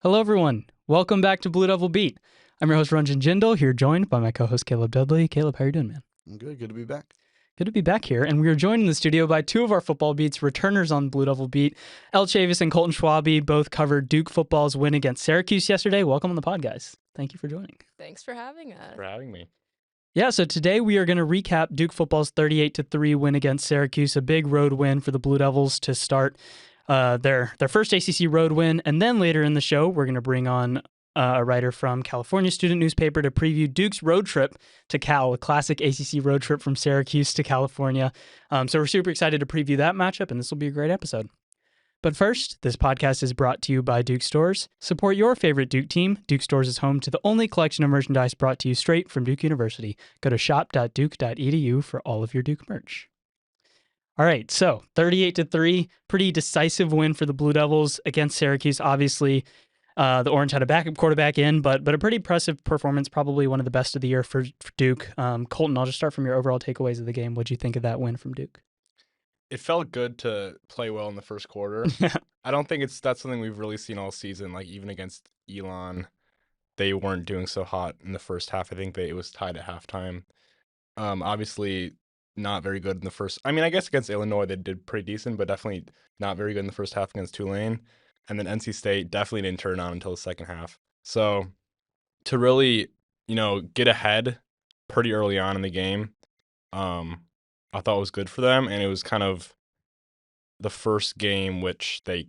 Hello, everyone. Welcome back to Blue Devil Beat. I'm your host, Ranjan Jindal, here joined by my co-host, Caleb Dudley. Caleb, how are you doing, man? I'm good. Good to be back. Good to be back here. And we are joined in the studio by two of our football beats, returners on Blue Devil Beat. El Chavis and Colton Schwabe both covered Duke football's win against Syracuse yesterday. Welcome on the pod, guys. Thank you for joining. Thanks for having us. For having me. Yeah, so today we are going to recap Duke football's 38-3 win against Syracuse, a big road win for the Blue Devils to start their first ACC road win. And then later in the show, we're going to bring on a writer from California student newspaper to preview Duke's road trip to Cal, a classic ACC road trip from Syracuse to California. So we're super excited to preview that matchup, and this will be a great episode. But first, this podcast is brought to you by Duke Stores. Support your favorite Duke team. Duke Stores is home to the only collection of merchandise brought to you straight from Duke University. Go to shop.duke.edu for all of your Duke merch. All right, so 38-3, pretty decisive win for the Blue Devils against Syracuse. Obviously, the Orange had a backup quarterback in, but a pretty impressive performance, probably one of the best of the year for Duke. Colton, I'll just start from your overall takeaways of the game. What'd you think of that win from Duke? It felt good to play well in the first quarter. I don't think that's something we've really seen all season. Like even against Elon, they weren't doing so hot in the first half. I think it was tied at halftime. Obviously not very good in the first. I mean, I guess against Illinois they did pretty decent, but definitely not very good in the first half against Tulane. And then NC State definitely didn't turn on until the second half. So to really, get ahead pretty early on in the game, I thought was good for them, and it was kind of the first game which they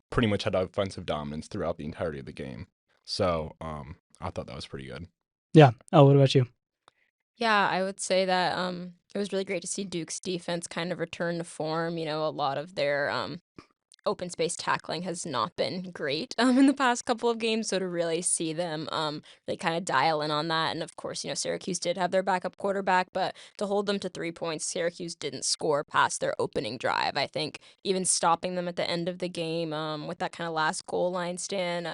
pretty much had offensive dominance throughout the entirety of the game. So I thought that was pretty good. Yeah. Oh, what about you? Yeah, I would say that it was really great to see Duke's defense kind of return to form. A lot of their open space tackling has not been great in the past couple of games. So to really see them really kind of dial in on that. And of course, Syracuse did have their backup quarterback, but to hold them to 3 points, Syracuse didn't score past their opening drive. I think even stopping them at the end of the game with that kind of last goal line stand,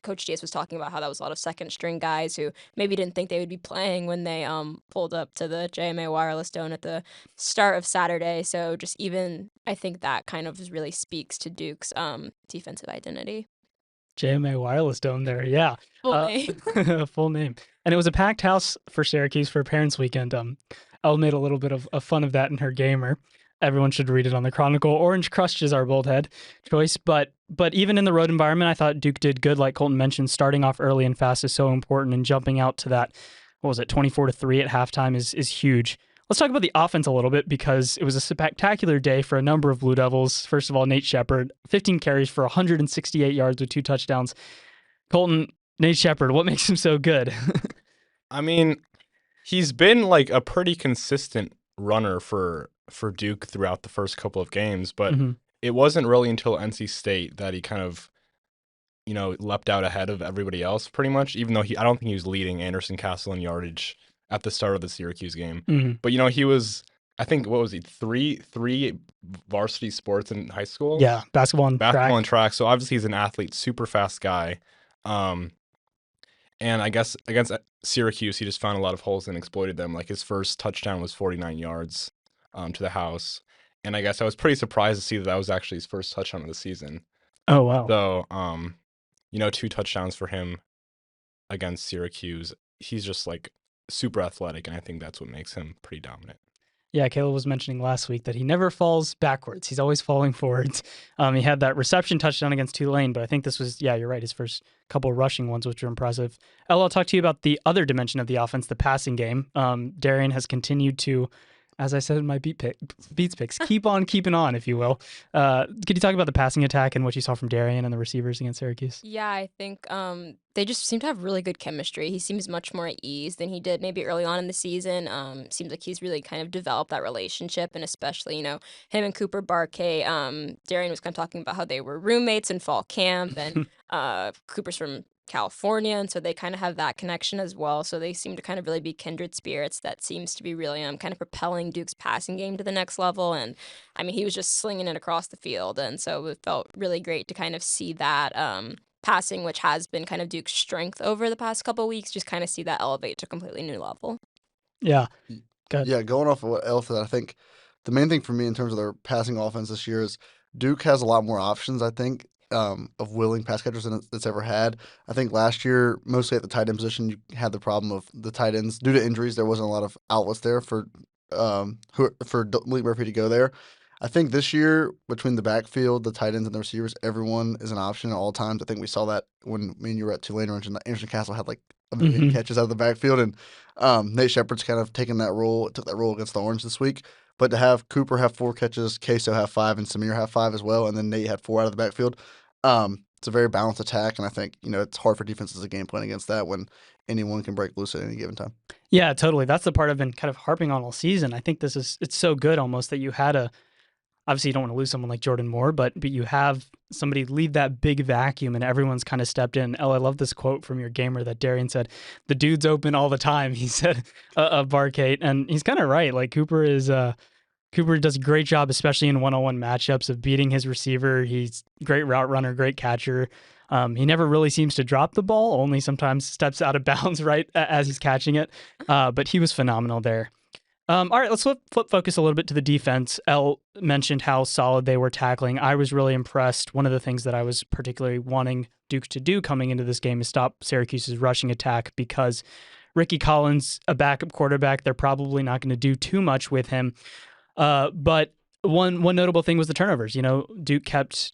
Coach Diaz was talking about how that was a lot of second string guys who maybe didn't think they would be playing when they pulled up to the JMA Wireless Dome at the start of Saturday. So just even I think that kind of really speaks to Duke's defensive identity. JMA Wireless Dome there, yeah. Full name. Full name. And it was a packed house for Syracuse for Parents Weekend. Elle made a little bit of fun of that in her gamer. Everyone should read it on the Chronicle. Orange Crush is our bold head choice, but even in the road environment, I thought Duke did good. Like Colton mentioned, starting off early and fast is so important, and jumping out to that, 24-3 at halftime is huge. Let's talk about the offense a little bit because it was a spectacular day for a number of Blue Devils. First of all, Nate Shepard, 15 carries for 168 yards with 2 touchdowns. Colton, Nate Shepard, what makes him so good? I mean, he's been like a pretty consistent runner for Duke throughout the first couple of games, but it wasn't really until NC State that he kind of, leapt out ahead of everybody else pretty much, even though I don't think he was leading Anderson Castle in yardage at the start of the Syracuse game. But, he was, I think, what was he, three varsity sports in high school? Yeah, basketball and track. So obviously he's an athlete, super fast guy. And I guess against Syracuse, he just found a lot of holes and exploited them. Like his first touchdown was 49 yards to the house. And I guess I was pretty surprised to see that was actually his first touchdown of the season. Oh, wow. So, 2 touchdowns for him against Syracuse. He's just like super athletic, and I think that's what makes him pretty dominant. Yeah, Caleb was mentioning last week that he never falls backwards. He's always falling forwards. He had that reception touchdown against Tulane, but I think this was, yeah, you're right, his first couple of rushing ones, which were impressive. Ella, I'll talk to you about the other dimension of the offense, the passing game. Darian has continued to, as I said in my Beats picks, keep on keeping on, if you will. Could you talk about the passing attack and what you saw from Darian and the receivers against Syracuse? Yeah, I think they just seem to have really good chemistry. He seems much more at ease than he did maybe early on in the season. Seems like he's really kind of developed that relationship, and especially, him and Cooper Barkay. Darian was kind of talking about how they were roommates in fall camp, and Cooper's from California, and so they kind of have that connection as well. So they seem to kind of really be kindred spirits. That seems to be really kind of propelling Duke's passing game to the next level. And I mean, he was just slinging it across the field, and so it felt really great to kind of see that passing, which has been kind of Duke's strength over the past couple of weeks, just kind of see that elevate to a completely new level. Yeah. Yeah, going off of what Elle said, I think the main thing for me in terms of their passing offense this year is Duke has a lot more options, I think, of willing pass catchers than it's ever had. I think last year, mostly at the tight end position, you had the problem of the tight ends due to injuries. There wasn't a lot of outlets there for Malik Murphy to go there. I think this year, between the backfield, the tight ends, and the receivers, everyone is an option at all times. I think we saw that when me and you were at Tulane Orange, and Anderson Castle had like a million catches out of the backfield, and Nate Shepard's kind of taken that role, took that role against the Orange this week. But to have Cooper have 4 catches, Queso have 5, and Samir have 5 as well, and then Nate had 4 out of the backfield, it's a very balanced attack, and I think it's hard for defenses to game plan against that when anyone can break loose at any given time. Yeah, totally. That's the part I've been kind of harping on all season. I think it's so good almost that you had obviously you don't want to lose someone like Jordan Moore, but you have somebody leave that big vacuum and everyone's kind of stepped in. I love this quote from your gamer that Darian said, "The dude's open all the time." He said of Barcate, and he's kind of right. Like Cooper does a great job, especially in one-on-one matchups, of beating his receiver. He's a great route runner, great catcher. He never really seems to drop the ball, only sometimes steps out of bounds right as he's catching it. But he was phenomenal there. All right, let's flip focus a little bit to the defense. Elle mentioned how solid they were tackling. I was really impressed. One of the things that I was particularly wanting Duke to do coming into this game is stop Syracuse's rushing attack, because Ricky Collins, a backup quarterback, they're probably not going to do too much with him. But one notable thing was the turnovers. Duke kept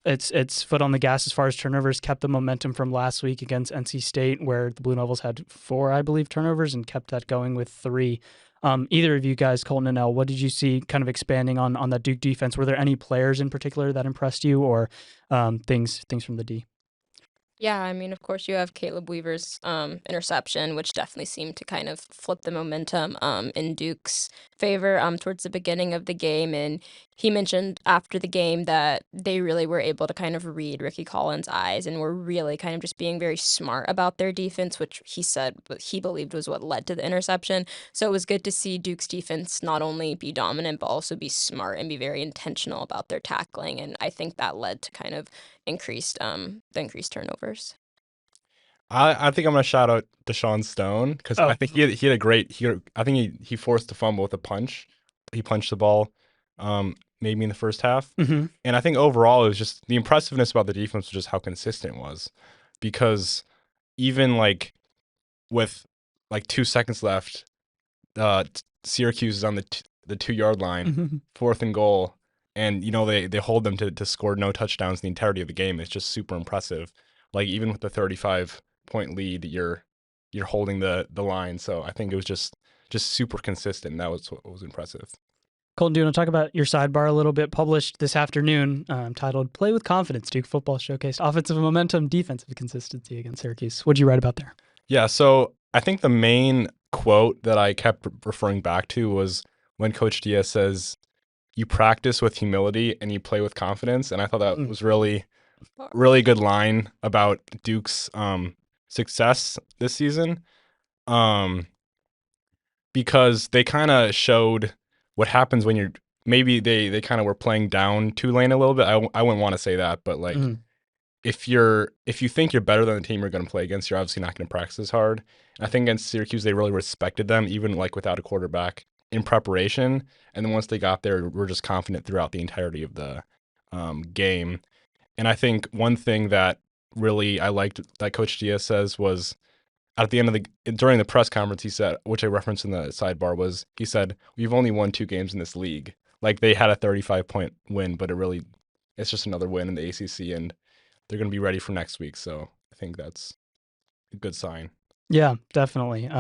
its foot on the gas as far as turnovers, kept the momentum from last week against NC State, where the Blue Devils had 4, I believe, turnovers, and kept that going with 3. Either of you guys, Colton and Elle, what did you see kind of expanding on that Duke defense? Were there any players in particular that impressed you, or things from the D? Yeah, I mean, of course, you have Caleb Weaver's interception, which definitely seemed to kind of flip the momentum in Duke's favor towards the beginning of the game. And he mentioned after the game that they really were able to kind of read Ricky Collins' eyes and were really kind of just being very smart about their defense, which he said what he believed was what led to the interception. So it was good to see Duke's defense not only be dominant, but also be smart and be very intentional about their tackling. And I think that led to kind of the increased turnovers. I think I'm gonna shout out Deshaun Stone, because I think he had a great. I think he forced a fumble with a punch. He punched the ball, maybe in the first half, and I think overall it was just the impressiveness about the defense was just how consistent it was, because even like with like 2 seconds left, Syracuse is on the 2-yard line, 4th and goal. And, they hold them to score no touchdowns the entirety of the game. It's just super impressive. Like, even with the 35-point lead, you're holding the line. So I think it was just super consistent. That was what was impressive. Colton, do you want to talk about your sidebar a little bit? Published this afternoon, titled "Play with Confidence, Duke Football Showcased Offensive Momentum, Defensive Consistency Against Syracuse." What'd you write about there? Yeah, so I think the main quote that I kept referring back to was when Coach Diaz says, "You practice with humility and you play with confidence." And I thought that was really good line about Duke's success this season, because they kind of showed what happens when maybe they kind of were playing down Tulane a little bit. I wouldn't want to say that, but like if you think you're better than the team you're going to play against, you're obviously not going to practice as hard. And I think against Syracuse, they really respected them, even like without a quarterback, in preparation. And then once they got there, we're just confident throughout the entirety of the game. And I think one thing that really I liked that Coach Diaz says was at the end of during the press conference, he said, which I referenced in the sidebar, he said, "We've only won 2 games in this league." Like, they had a 35-point win, but it's just another win in the ACC, and they're going to be ready for next week. So I think that's a good sign. Yeah, definitely.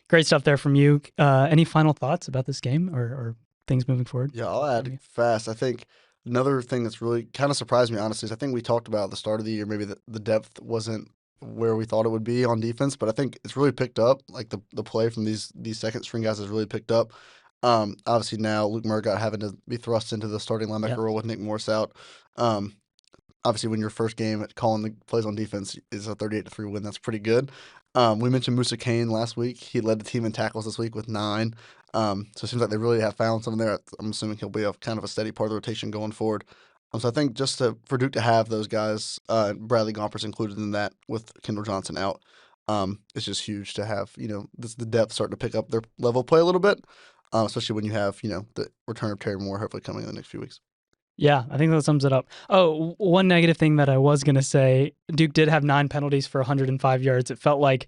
Great stuff there from you. Any final thoughts about this game or things moving forward? Yeah, I'll add fast. I think another thing that's really kind of surprised me, honestly, is I think we talked about at the start of the year, maybe the depth wasn't where we thought it would be on defense, but I think it's really picked up. Like the play from these second string guys has really picked up. Obviously now Luke Murgott having to be thrust into the starting linebacker role with Nick Morris out. Obviously, when your first game at calling the plays on defense is a 38-3 win, that's pretty good. We mentioned Musa Kane last week. He led the team in tackles this week with 9. So it seems like they really have found something there. I'm assuming he'll be kind of a steady part of the rotation going forward. So I think just for Duke to have those guys, Bradley Gompers included in that with Kendall Johnson out, it's just huge to have, the depth starting to pick up their level of play a little bit, especially when you have, the return of Terry Moore hopefully coming in the next few weeks. Yeah, I think that sums it up. Oh, one negative thing that I was going to say, Duke did have 9 penalties for 105 yards. It felt like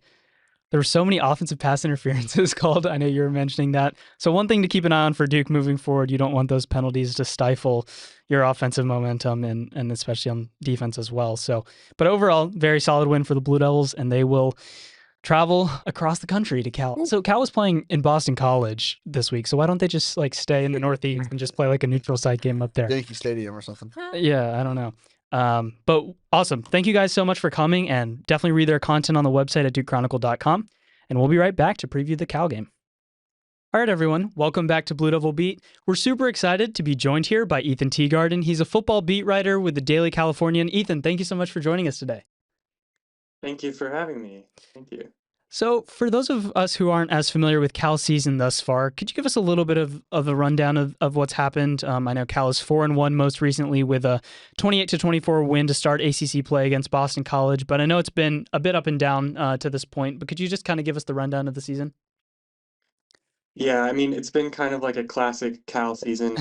there were so many offensive pass interferences called. I know you were mentioning that. So one thing to keep an eye on for Duke moving forward, you don't want those penalties to stifle your offensive momentum and especially on defense as well. So, but overall, very solid win for the Blue Devils, and they will travel across the country to Cal. So Cal was playing in Boston College this week. So why don't they just like stay in the Northeast and just play like a neutral site game up there? Yankee Stadium or something. Yeah, I don't know. But awesome. Thank you guys so much for coming, and definitely read their content on the website at dukechronicle.com. And we'll be right back to preview the Cal game. All right, everyone. Welcome back to Blue Devil Beat. We're super excited to be joined here by Ethan Teagarden. He's a football beat writer with the Daily Californian. Ethan, thank you so much for joining us today. Thank you for having me. Thank you. So, for those of us who aren't as familiar with Cal's season thus far, could you give us a little bit of a rundown of what's happened? I know Cal is 4-1 most recently with a 28-24 win to start ACC play against Boston College, but I know it's been a bit up and down to this point. But could you just kind of give us the rundown of the season? Yeah, I mean, it's been kind of like a classic Cal season.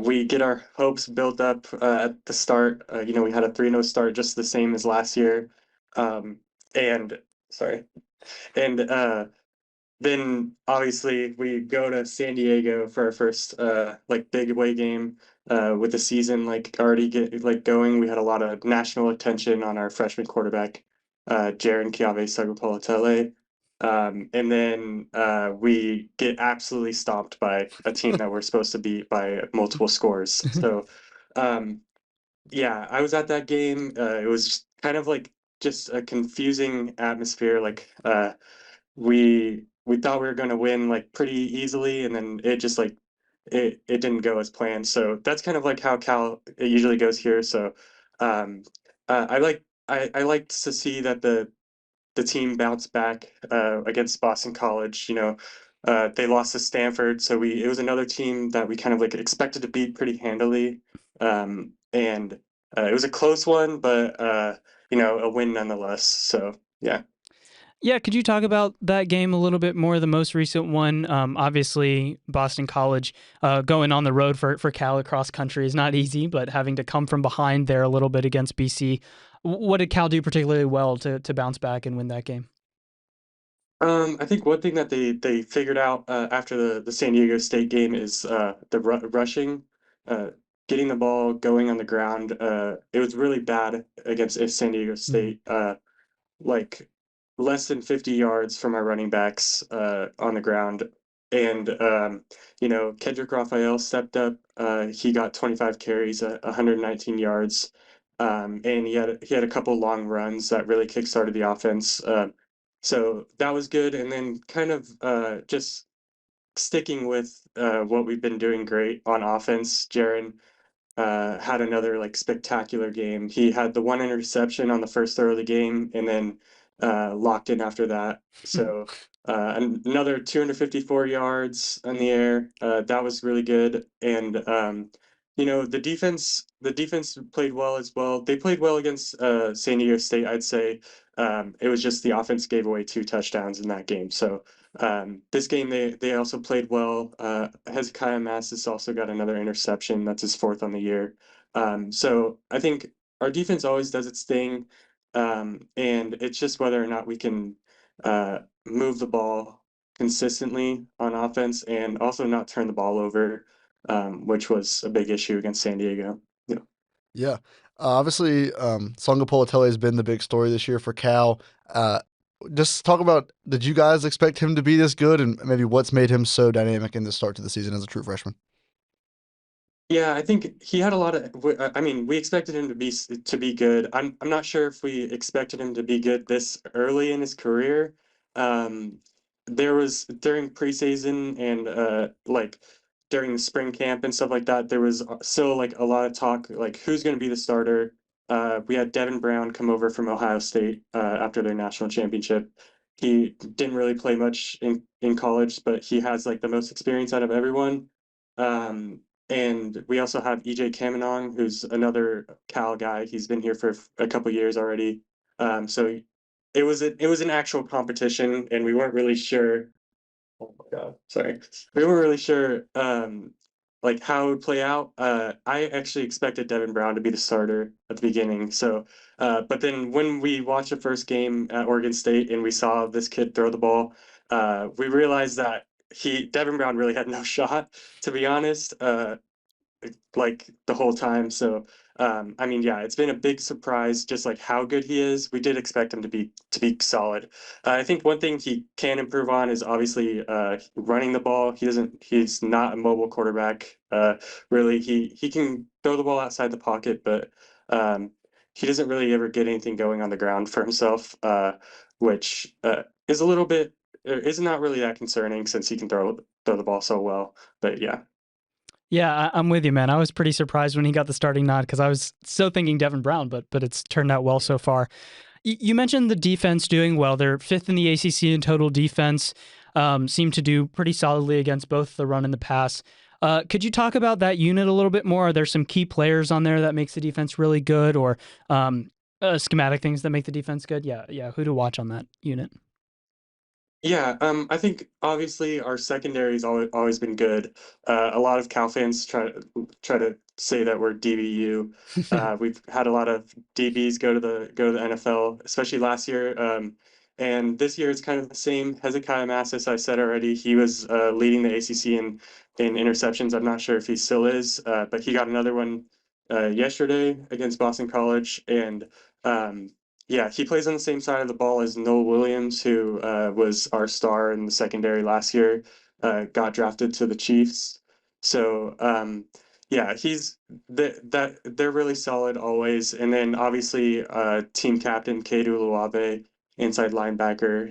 We get our hopes built up at the start. We had a 3-0 start, just the same as last year. Um, and sorry, and then obviously we go to San Diego for our first like big away game with the season like already get like going. We had a lot of national attention on our freshman quarterback, Jaron Kiave Sagapolotele. And then we get absolutely stomped by a team that we're supposed to beat by multiple scores. So yeah, I was at that game. It was kind of like just a confusing atmosphere. Like we thought we were going to win like pretty easily, and then it just like it didn't go as planned. So that's kind of like how Cal it usually goes here. So um, I liked to see that the team bounced back against Boston College. They lost to Stanford, so we it was another team that we kind of like expected to beat pretty handily, and it was a close one, but a win nonetheless. So yeah. Yeah, could you talk about that game a little bit more? The most recent one, obviously Boston College, going on the road for Cal across country is not easy, but having to come from behind there a little bit against BC, what did Cal do particularly well to bounce back and win that game? I think one thing that they figured out after the San Diego State game is the rushing, uh, getting the ball going on the ground. It was really bad against San Diego Mm. State. Like less than 50 yards from our running backs on the ground. And Kendrick Raphael stepped up. He got 25 carries, 119 yards, and he had a couple long runs that really kickstarted the offense. So that was good. And then kind of just sticking with what we've been doing great on offense, Jaron had another like spectacular game. He had the one interception on the first throw of the game, and then locked in after that. So another 254 yards in the air. That was really good. And the defense played well as well. They played well against San Diego State, I'd say. It was just the offense gave away 2 touchdowns in that game. So this game they also played well. Hezekiah Massis also got another interception. That's his 4th on the year. So I think our defense always does its thing, and it's just whether or not we can move the ball consistently on offense and also not turn the ball over, which was a big issue against San Diego. Yeah. Yeah. Obviously, Songa Politelli has been the big story this year for Cal. Just talk about, did you guys expect him to be this good, and maybe what's made him so dynamic in the start to the season as a true freshman? Yeah, I think he had a lot of. I mean, we expected him to be good. I'm not sure if we expected him to be good this early in his career. Um, there was during preseason and like during the spring camp and stuff like that. There was still like a lot of talk like who's going to be the starter. We had Devin Brown come over from Ohio State after their national championship. He didn't really play much in college, but he has like the most experience out of everyone. Um, and we also have EJ Kamenong, who's another Cal guy. He's been here for a couple years already. So it was an actual competition, and we weren't really sure. Oh my God, sorry. We weren't really sure like how it would play out, I actually expected Devin Brown to be the starter at the beginning. So, but then when we watched the first game at Oregon State and we saw this kid throw the ball, we realized that Devin Brown really had no shot, to be honest. Like the whole time. So I mean, yeah, it's been a big surprise just like how good he is. We did expect him to be solid. I think one thing he can improve on is obviously running the ball. He's not a mobile quarterback. Really, he can throw the ball outside the pocket, but he doesn't really ever get anything going on the ground for himself, which is a little bit is not really that concerning since he can throw the ball so well. But yeah. Yeah, I'm with you, man. I was pretty surprised when he got the starting nod because I was still thinking Devin Brown, but it's turned out well so far. You mentioned the defense doing well. They're fifth in the ACC in total defense. Seem to do pretty solidly against both the run and the pass. Could you talk about that unit a little bit more? Are there some key players on there that makes the defense really good, or schematic things that make the defense good? Yeah. Who to watch on that unit? Yeah, I think obviously our secondary's always been good. A lot of Cal fans try to say that we're DBU. We've had a lot of DBs go to the NFL, especially last year. And this year it's kind of the same. Hezekiah Massis, I said already, he was leading the ACC in interceptions. I'm not sure if he still is, but he got another one yesterday against Boston College, and yeah, he plays on the same side of the ball as Noel Williams, who was our star in the secondary last year, got drafted to the Chiefs. So yeah, that they're really solid always. And then obviously team captain Kedu Luave, inside linebacker.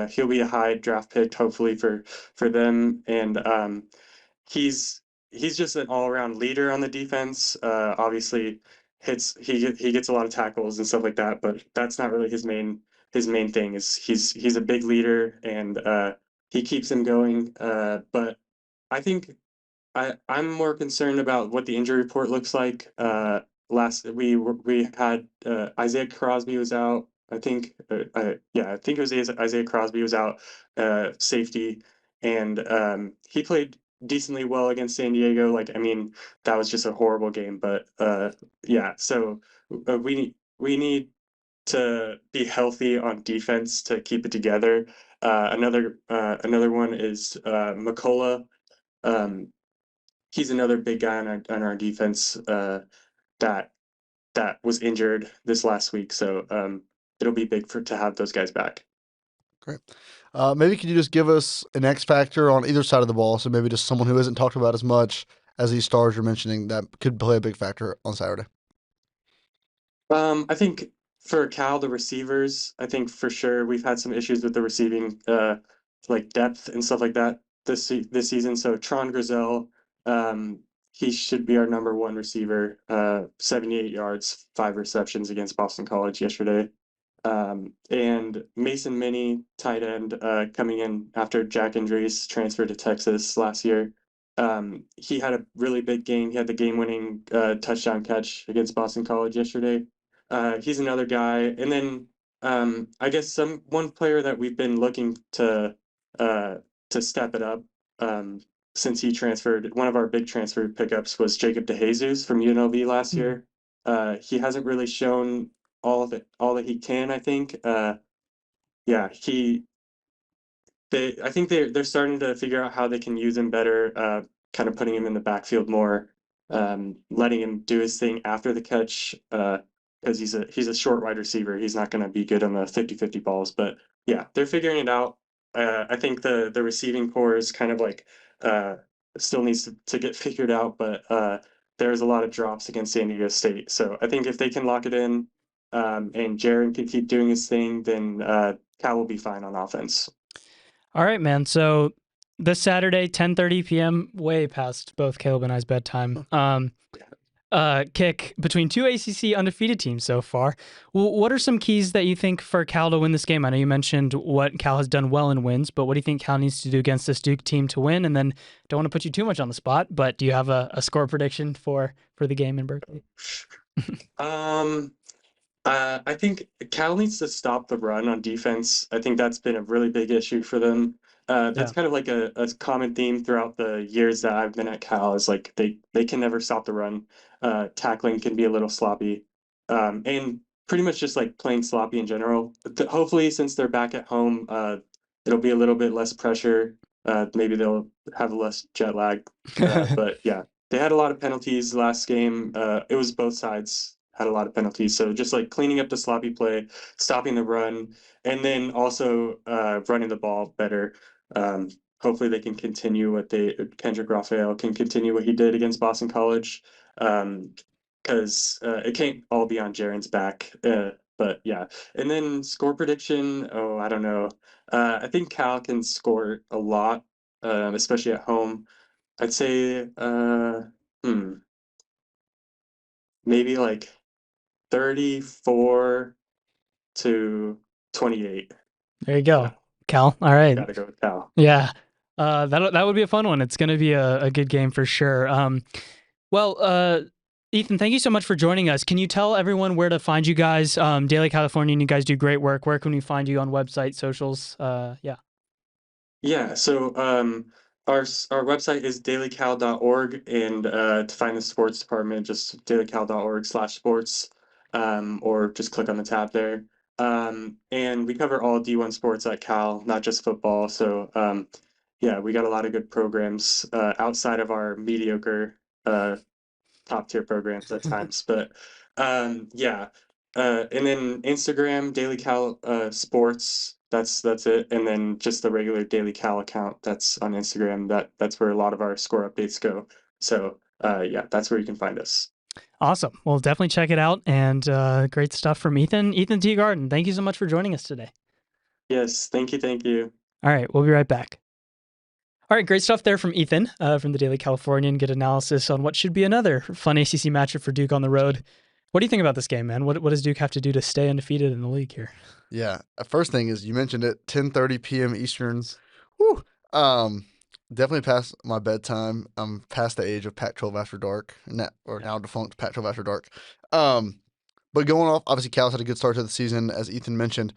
He'll be a high draft pick hopefully for them. And he's just an all around leader on the defense. Obviously, he gets a lot of tackles and stuff like that, but that's not really his main thing. Is he's a big leader and he keeps him going. But I think I'm more concerned about what the injury report looks like. We had Isaiah Crosby was out. I think yeah, I think it was Isaiah Crosby was out, safety, and he played decently well against San Diego. Like I mean, that was just a horrible game, but yeah. So we need to be healthy on defense to keep it together. Another one is McCullough. Um, he's another big guy on our defense that that was injured this last week. So it'll be big to have those guys back. Great. Maybe could you just give us an X factor on either side of the ball? So maybe just someone who isn't talked about as much as these stars you're mentioning that could play a big factor on Saturday. I think for Cal, the receivers, I think for sure we've had some issues with the receiving, like depth and stuff like that this season. So Tron Grizel, um, he should be our number one receiver. 78 yards, 5 receptions against Boston College yesterday. And Mason Minnie, tight end, coming in after Jack Andrees transferred to Texas last year. He had a really big game. He had the game-winning touchdown catch against Boston College yesterday. He's another guy. And then I guess one player that we've been looking to step it up since he transferred. One of our big transfer pickups was Jacob DeJesus from UNLV last year. He hasn't really shown all that he can, I think. Yeah, I think they're starting to figure out how they can use him better, kind of putting him in the backfield more, letting him do his thing after the catch, because he's a short wide receiver. He's not going to be good on the 50-50 balls, but yeah, they're figuring it out. I think the receiving core is kind of like still needs to get figured out, but there's a lot of drops against San Diego State. So I think if they can lock it in, and Jaron can keep doing his thing, then Cal will be fine on offense. All right, man. So this Saturday, 10:30 p.m., way past both Caleb and I's bedtime. Kick between two ACC undefeated teams so far. What are some keys that you think for Cal to win this game? I know you mentioned what Cal has done well in wins, but what do you think Cal needs to do against this Duke team to win? And then don't want to put you too much on the spot, but do you have a score prediction for the game in Berkeley? I think Cal needs to stop the run on defense. I think that's been a really big issue for them. That's kind of like a common theme throughout the years that I've been at Cal is like they can never stop the run. Tackling can be a little sloppy, and pretty much just like plain sloppy in general. Hopefully, since they're back at home, it'll be a little bit less pressure. Maybe they'll have less jet lag. But yeah, they had a lot of penalties last game. It was both sides had a lot of penalties. So just like cleaning up the sloppy play, stopping the run, and then also running the ball better. Um, Hopefully they can continue what Kendrick Raphael can continue what he did against Boston College. Because it can't all be on Jaren's back. But yeah, and then score prediction. Oh, I don't know. I think Cal can score a lot, especially at home. I'd say, maybe like 34 to 28. There you go, Yeah, Cal. All right. gotta go with Cal. Yeah. That would be a fun one. It's going to be a good game for sure. Well, Ethan, thank you so much for joining us. Can you tell everyone where to find you guys? Daily Californian, you guys do great work. Where can we find you on website, socials? Yeah. Yeah, so our website is dailycal.org, and to find the sports department, just dailycal.org/sports, or just click on the tab there. And we cover all D1 sports at Cal, not just football. So yeah, we got a lot of good programs outside of our mediocre top tier programs at times. But yeah, and then Instagram Daily Cal Sports. That's it, and then just the regular Daily Cal account that's on Instagram. That's where a lot of our score updates go. So yeah, that's where you can find us. Awesome. Well, definitely check it out. And great stuff from Ethan. Ethan T. Garden, thank you so much for joining us today. Yes, thank you, thank you. All right, we'll be right back. All right, great stuff there from Ethan from the Daily Californian. Good analysis on what should be another fun ACC matchup for Duke on the road. What do you think about this game, man? What does Duke have to do to stay undefeated in the league here? Yeah. First thing is you mentioned it, 10:30 p.m. Easterns. Whew. Definitely past my bedtime. I'm past the age of Pac-12 After Dark, or now defunct Pac-12 After Dark. But going off, obviously Cal's had a good start to the season, as Ethan mentioned.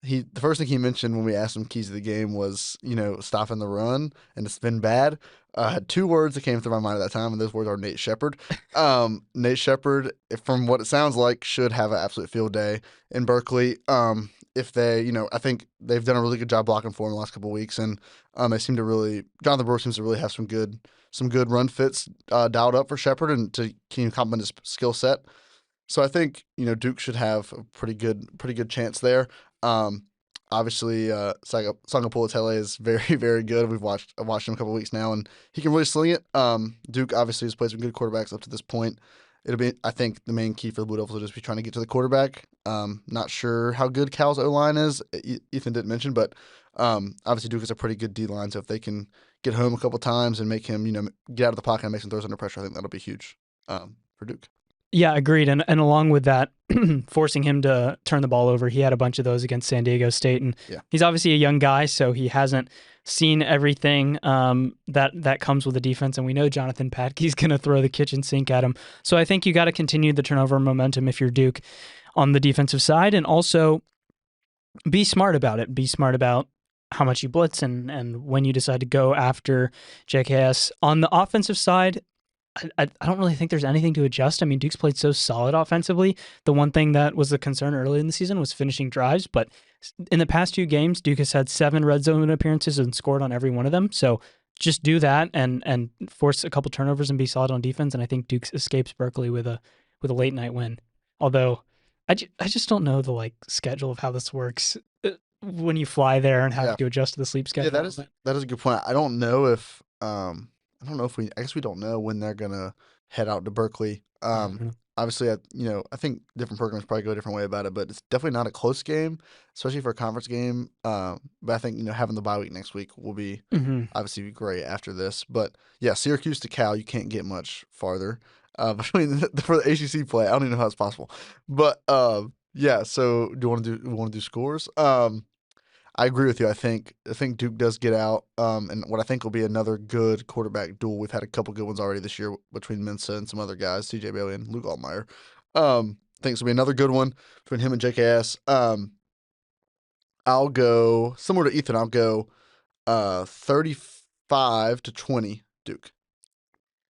The first thing he mentioned when we asked him keys to the game was, stopping the run, and it's been bad. I had two words that came through my mind at that time, and those words are Nate Shepherd. Nate Shepherd, from what it sounds like, should have an absolute field day in Berkeley. If they, I think they've done a really good job blocking for him the last couple of weeks, and they seem to really, Jonathan Brewer seems to really have some good run fits dialed up for Shepherd, and to complement his skill set. So I think Duke should have a pretty good chance there. Obviously, Sangapula is very, very good. I've watched him a couple of weeks now, and he can really sling it. Duke obviously has played some good quarterbacks up to this point. I think the main key for the Blue Devils will just be trying to get to the quarterback. Not sure how good Cal's O-line is. Ethan didn't mention, but obviously Duke has a pretty good D-line, so if they can get home a couple times and make him, get out of the pocket and make some throws under pressure, I think that'll be huge for Duke. Yeah, agreed. And along with that, forcing him to turn the ball over, he had a bunch of those against San Diego State. And he's obviously a young guy, so he hasn't seen everything that comes with the defense. And we know Jonathan Patke's going to throw the kitchen sink at him. So I think you got to continue the turnover momentum if you're Duke on the defensive side. And also be smart about it. Be smart about how much you blitz and when you decide to go after JKS. On the offensive side, I don't really think there's anything to adjust. I mean, Duke's played so solid offensively. The one thing that was a concern early in the season was finishing drives, but in the past 2 games, Duke has had 7 red zone appearances and scored on every one of them. So just do that and force a couple turnovers and be solid on defense. And I think Duke escapes Berkeley with a late night win. Although I just don't know the schedule of how this works when you fly there and have to adjust to the sleep schedule. Yeah, that is a good point. I don't know if I guess we don't know when they're gonna head out to Berkeley. Obviously, I think different programs probably go a different way about it, but it's definitely not a close game, especially for a conference game. But I think having the bye week next week will be obviously great after this. But yeah, Syracuse to Cal, you can't get much farther between for the ACC play. I don't even know how it's possible. But yeah, so do you want to do scores? I agree with you. I think Duke does get out, and what I think will be another good quarterback duel. We've had a couple good ones already this year between Mensa and some other guys, CJ Bailey and Luke Altmaier. I think this will be another good one between him and JKS. I'll go similar to Ethan. I'll go 35-20 Duke.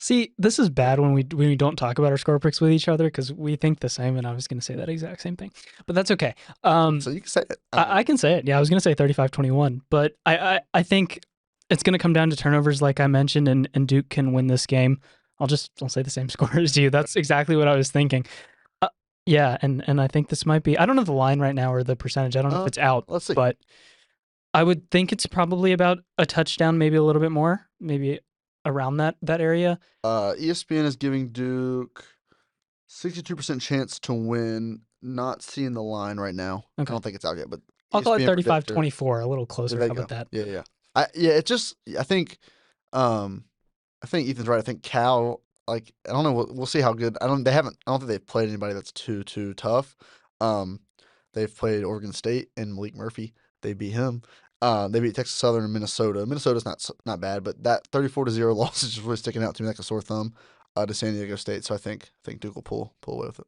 See, this is bad when we don't talk about our score picks with each other because we think the same, and I was going to say that exact same thing, but that's okay. So you can say it. I can say it. Yeah, I was going to say 35-21, but I think it's going to come down to turnovers, like I mentioned, and Duke can win this game. I'll say the same score as you. That's exactly what I was thinking. Yeah, and I think this might be. I don't know the line right now or the percentage. I don't know if it's out. Let's see. But I would think it's probably about a touchdown, maybe a little bit more, maybe around that area. ESPN is giving Duke 62% chance to win. Not seeing the line right now. Okay. I don't think it's out yet, but I'll call it ESPN predictor- 35-24, a little closer. There How you about go. that? Yeah. I think Ethan's right. I think Cal, like, I don't know. We'll see how good. I don't think they've played anybody that's too tough. They've played Oregon State and Malik Murphy. They beat him. They beat Texas Southern and Minnesota. Minnesota's not bad, but that 34-0 loss is just really sticking out to me like a sore thumb to San Diego State. So I think Duke will pull away with it.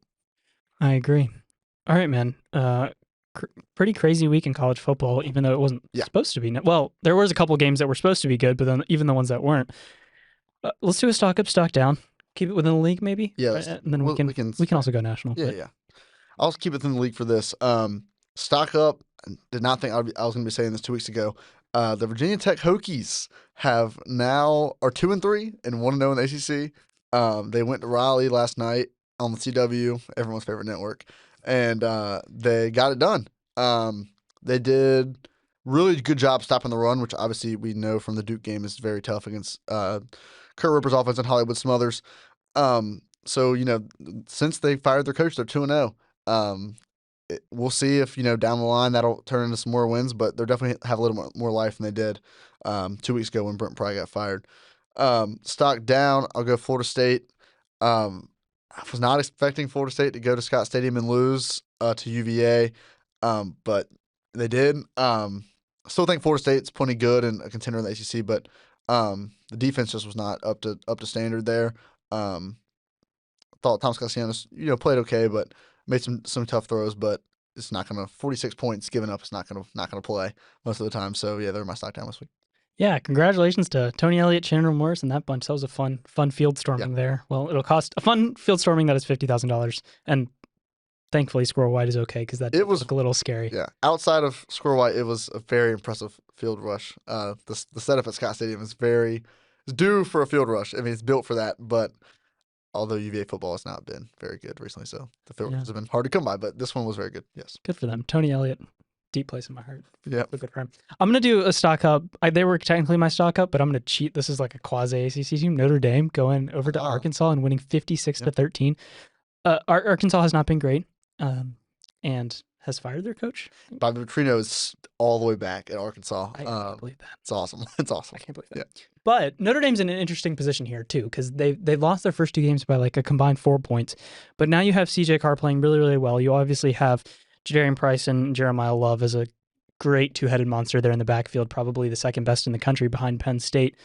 I agree. All right, man. Pretty crazy week in college football, even though it wasn't supposed to be. Well, there was a couple games that were supposed to be good, but then even the ones that weren't. Let's do a stock up, stock down. Keep it within the league, maybe. Yeah, and then we can also go national. Yeah. I'll keep it within the league for this. Stock up. Did not think I was going to be saying this 2 weeks ago. The Virginia Tech Hokies are 2-3 and 1-0 in the ACC. They went to Raleigh last night on the CW, everyone's favorite network, and they got it done. They did really good job stopping the run, which obviously we know from the Duke game is very tough against Kurt Ripper's offense and Hollywood Smothers. So since they fired their coach, they're 2-0. We'll see if down the line that'll turn into some more wins, but they'll definitely have a little more life than they did 2 weeks ago when Brent Pry got fired. Stock down, I'll go Florida State. I was not expecting Florida State to go to Scott Stadium and lose to UVA, but they did. I still think Florida State's plenty good and a contender in the ACC, but the defense just was not up to standard there. Thought Thomas Castellanos, played okay, but made some tough throws, but it's not gonna 46 points given up. It's not gonna play most of the time. So yeah, they're my stock down this week. Yeah, congratulations to Tony Elliott, Chandler Morris, and that bunch. That was a fun field storming there. Well, it'll cost a fun field storming that is $50,000, and thankfully Squirrel White is okay because that was a little scary. Yeah, outside of Squirrel White, it was a very impressive field rush. The setup at Scott Stadium is due for a field rush. I mean, it's built for that, but although UVA football has not been very good recently, so the field rushes have been hard to come by, but this one was very good. Yes, good for them. Tony Elliott. Deep place in my heart. Yeah. Good for him. I'm going to do a stock up. They were technically my stock up, but I'm going to cheat. This is like a quasi ACC team. Notre Dame going over to Arkansas and winning 56-13. Arkansas has not been great and has fired their coach. Bobby Petrino is all the way back at Arkansas. I can't believe that. It's awesome. It's awesome. I can't believe that. Yeah. But Notre Dame's in an interesting position here too because they lost their first two games by like a combined 4 points. But now you have CJ Carr playing really, really well. You obviously have Jadarian Price and Jeremiah Love as a great two-headed monster there in the backfield, probably the second best in the country behind Penn State.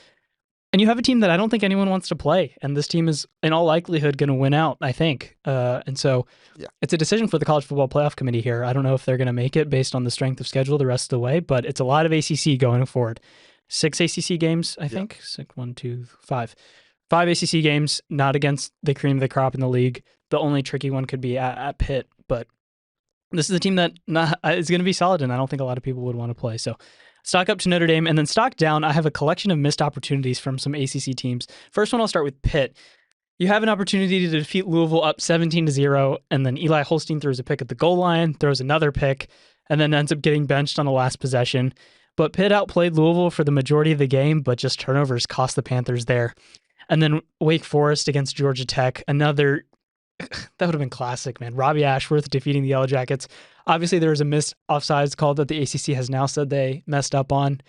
And you have a team that I don't think anyone wants to play, and this team is in all likelihood going to win out, I think. And so it's a decision for the College Football Playoff Committee here. I don't know if they're going to make it based on the strength of schedule the rest of the way, but it's a lot of ACC going forward. 6 ACC games, I think. 5. 5 ACC games, not against the cream of the crop in the league. The only tricky one could be at Pitt, but this is a team that is going to be solid, and I don't think a lot of people would want to play. So stock up to Notre Dame, and then stock down. I have a collection of missed opportunities from some ACC teams. First one, I'll start with Pitt. You have an opportunity to defeat Louisville up 17-0, and then Eli Holstein throws a pick at the goal line, throws another pick, and then ends up getting benched on the last possession. But Pitt outplayed Louisville for the majority of the game, but just turnovers cost the Panthers there. And then Wake Forest against Georgia Tech, another... That would have been classic, man. Robbie Ashworth defeating the Yellow Jackets. Obviously, there was a missed offsides call that the ACC has now said they messed up on.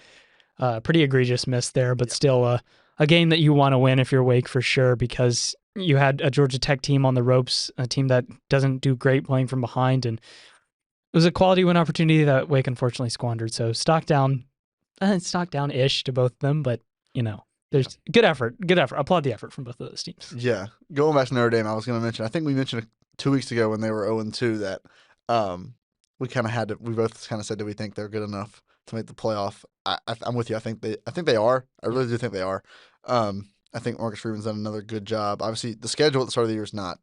Pretty egregious miss there, but still a game that you want to win if you're Wake for sure because you had a Georgia Tech team on the ropes, a team that doesn't do great playing from behind, and it was a quality win opportunity that Wake unfortunately squandered. So stock down-ish to both of them, but there's good effort. Applaud the effort from both of those teams. Yeah. Going back to Notre Dame, I was going to mention, I think we mentioned 2 weeks ago when they were 0-2 that we both kind of said that we think they're good enough to make the playoff. I'm with you. I think they are. I really do think they are. I think Marcus Freeman's done another good job. Obviously, the schedule at the start of the year is not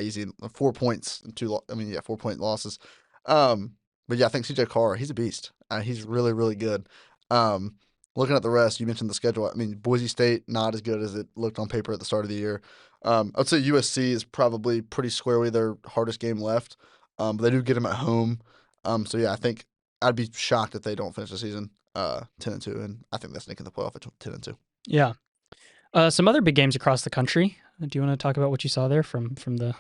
easy. 4 points and 4-point losses. But yeah, I think CJ Carr, he's a beast. He's really, really good. Looking at the rest, you mentioned the schedule. I mean, Boise State, not as good as it looked on paper at the start of the year. I'd say USC is probably pretty squarely their hardest game left. But they do get them at home. So yeah, I think I'd be shocked if they don't finish the season 10-2, and I think that's making the playoff at 10-2. Yeah. Some other big games across the country. Do you want to talk about what you saw there from the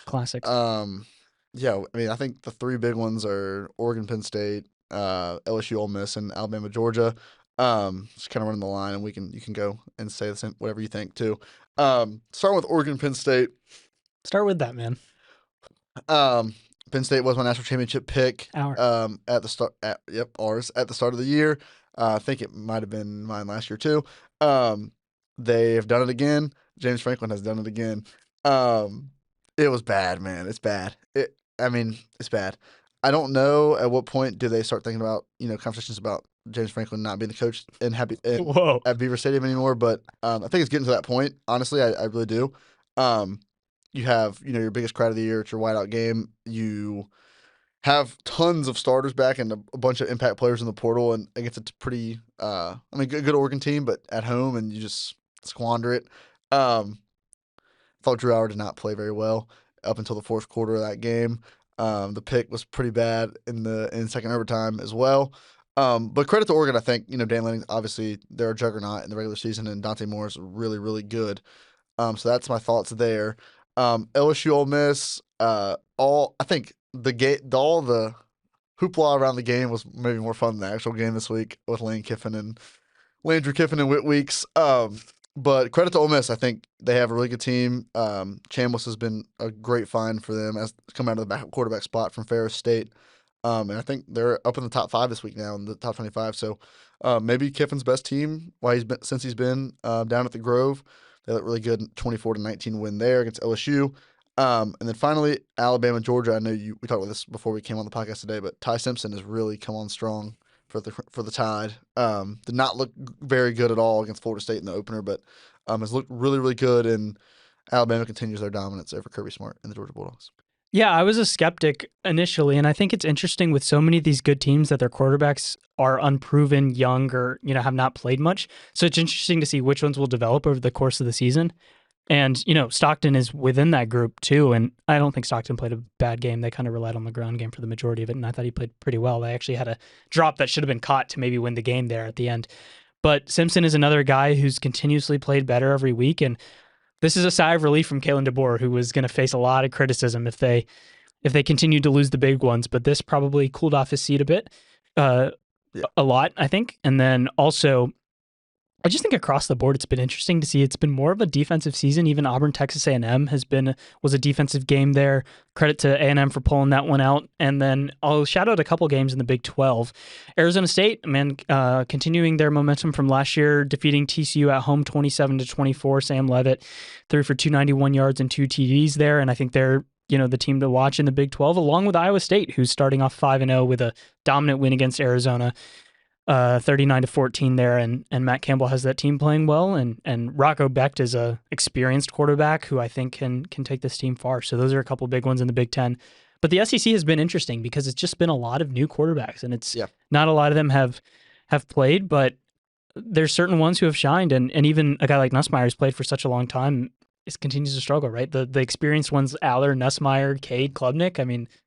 classics? Yeah, I mean, I think the three big ones are Oregon, Penn State, LSU, Ole Miss, and Alabama, Georgia. Just kind of running the line, and you can go and say the same, whatever you think too. Starting with Oregon, Penn State. Start with that, man. Penn State was my national championship pick. At the start, ours at the start of the year. I think it might have been mine last year too. They have done it again. James Franklin has done it again. It was bad, man. It's bad. It's bad. I don't know at what point do they start thinking about conversations about James Franklin not being the coach at Beaver Stadium anymore. But I think it's getting to that point. Honestly, I really do. You have your biggest crowd of the year. It's your whiteout game. You have tons of starters back and a bunch of impact players in the portal, and against a pretty good Oregon team, but at home, and you just squander it. Thought Drew Howard did not play very well up until the fourth quarter of that game. The pick was pretty bad in second overtime as well. But credit to Oregon, I think Dan Lanning, obviously they're a juggernaut in the regular season, and Dante Moore is really, really good. So that's my thoughts there. LSU, Ole Miss, I think all the hoopla around the game was maybe more fun than the actual game this week with Landry Kiffin and Whit Weeks. But credit to Ole Miss. I think they have a really good team. Chambliss has been a great find for them as come out of the quarterback spot from Ferris State. And I think they're up in the top 5 this week now, in the top 25. So maybe Kiffin's best team since he's been down at the Grove. They look really good. 24-19 win there against LSU. And then finally, Alabama, Georgia. I know we talked about this before we came on the podcast today, but Ty Simpson has really come on strong for the Tide. Did not look very good at all against Florida State in the opener, but has looked really, really good. And Alabama continues their dominance over Kirby Smart and the Georgia Bulldogs. Yeah, I was a skeptic initially, and I think it's interesting with so many of these good teams that their quarterbacks are unproven, young, or have not played much. So it's interesting to see which ones will develop over the course of the season. And Stockton is within that group too, and I don't think Stockton played a bad game. They kind of relied on the ground game for the majority of it, and I thought he played pretty well. They actually had a drop that should have been caught to maybe win the game there at the end. But Simpson is another guy who's continuously played better every week, and this is a sigh of relief from Kalen DeBoer, who was going to face a lot of criticism if they continued to lose the big ones. But this probably cooled off his seat a bit, a lot, I think. And then also, I just think across the board, it's been interesting to see. It's been more of a defensive season. Even Auburn, Texas A&M was a defensive game there. Credit to A&M for pulling that one out. And then I'll shout out a couple games in the Big 12. Arizona State, continuing their momentum from last year, defeating TCU at home 27-24. Sam Leavitt threw for 291 yards and 2 TDs there. And I think they're the team to watch in the Big 12, along with Iowa State, who's starting off 5-0 with a dominant win against Arizona. 39-14 there, and Matt Campbell has that team playing well, and Rocco Becht is a experienced quarterback who I think can take this team far. So those are a couple big ones in the Big Ten. But the SEC has been interesting because it's just been a lot of new quarterbacks, and it's not a lot of them have played, but there's certain ones who have shined, and even a guy like Nussmeier who's played for such a long time continues to struggle, right? The experienced ones, Aller, Nussmeier, Cade, Klubnik,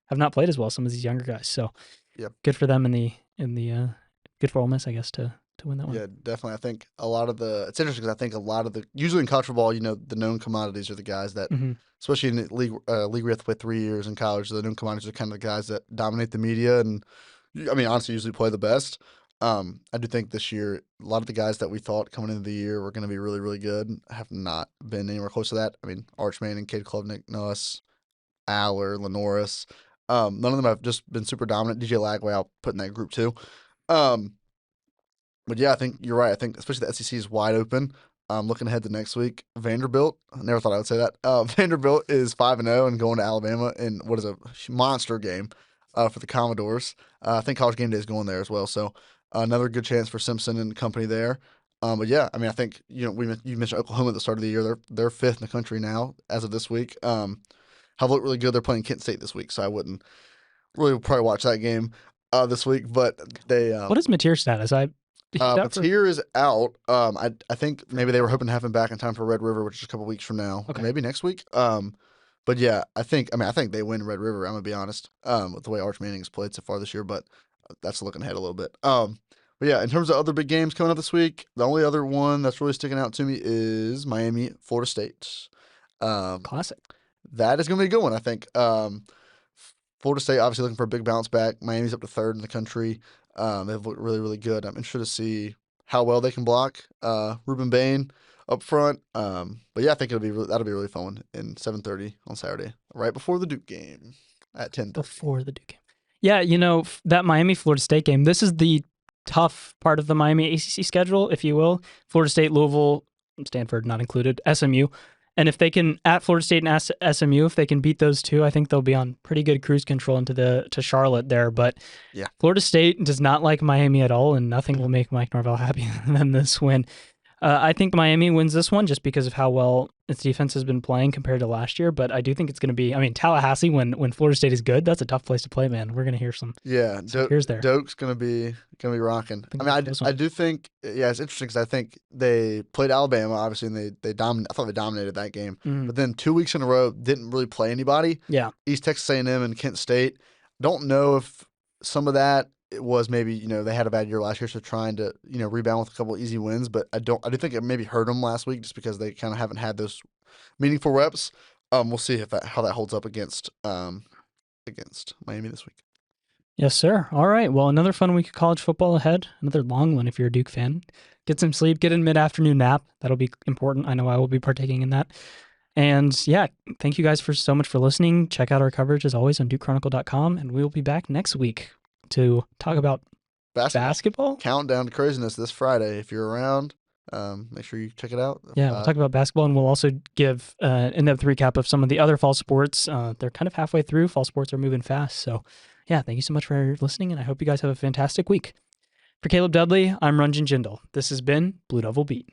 have not played as well, some of these younger guys. So good for them good for Ole Miss, I guess, to win that one. Yeah, definitely. I think it's interesting because I think a lot of usually in college football, the known commodities are the guys that, especially in the league with 3 years in college, the known commodities are kind of the guys that dominate the media and, honestly, usually play the best. I do think this year, a lot of the guys that we thought coming into the year were going to be really, really good have not been anywhere close to that. Arch Manning, Cade Klubnik, Nuss, Aller, Lenoris. None of them have just been super dominant. DJ Lagway, I'll put in that group too. But yeah, I think you're right. I think especially the SEC is wide open. Looking ahead to next week, Vanderbilt. I never thought I would say that. Vanderbilt is 5-0 and going to Alabama in what is a monster game for the Commodores. I think College Game Day is going there as well. So Another good chance for Simpson and company there. But yeah, I mean, I think you mentioned Oklahoma at the start of the year. They're fifth in the country now as of this week. Have looked really good. They're playing Kent State this week, so I wouldn't really probably watch that game this week. But they What is Mateer's status? Mateer is out. I think maybe they were hoping to have him back in time for Red River, which is a couple weeks from now, Okay. or maybe next week. But yeah, I think they win Red River. I'm gonna be honest. With the way Arch Manning's played so far this year, but that's looking ahead a little bit. But yeah, in terms of other big games coming up this week, the only other one that's really sticking out to me is Miami, Florida State. Classic. That is going to be a good one, I think. Florida State obviously looking for a big bounce back. Miami's up to third in the country. They've looked really, really good. I'm interested to see how well they can block Ruben Bain up front. But yeah, I think that'll be a really fun one in 7:30 on Saturday, right before the Duke game at 10:30. Before the Duke game. Yeah, that Miami Florida State game. This is the tough part of the Miami ACC schedule, if you will. Florida State, Louisville, Stanford not included, SMU. And if they can, at Florida State and SMU, if they can beat those two, I think they'll be on pretty good cruise control to Charlotte there. But yeah, Florida State does not like Miami at all, and nothing will make Mike Norvell happy than this win. I think Miami wins this one just because of how well its defense has been playing compared to last year. But I do think it's going to be, Tallahassee, when Florida State is good, that's a tough place to play, man. We're going to hear some here's there. Doak's going to be rocking. I do think, it's interesting because I think they played Alabama, obviously, and I thought they dominated that game. But then 2 weeks in a row, didn't really play anybody. Yeah. East Texas A&M and Kent State. Don't know if some of that it was maybe they had a bad year last year, so trying to rebound with a couple of easy wins. But I do think it maybe hurt them last week just because they kind of haven't had those meaningful reps. We'll see how that holds up against Miami this week. Yes, sir. All right. Well, another fun week of college football ahead. Another long one if you're a Duke fan. Get some sleep. Get a mid-afternoon nap. That'll be important. I know I will be partaking in that. And yeah, thank you guys so much for listening. Check out our coverage as always on DukeChronicle.com, and we will be back next week to talk about basketball. Countdown to craziness this Friday. If you're around, make sure you check it out. Yeah, we'll talk about basketball, and we'll also give an in-depth recap of some of the other fall sports. They're kind of halfway through. Fall sports are moving fast. So yeah, thank you so much for listening, and I hope you guys have a fantastic week. For Caleb Dudley, I'm Ranjan Jindal. This has been Blue Devil Beat.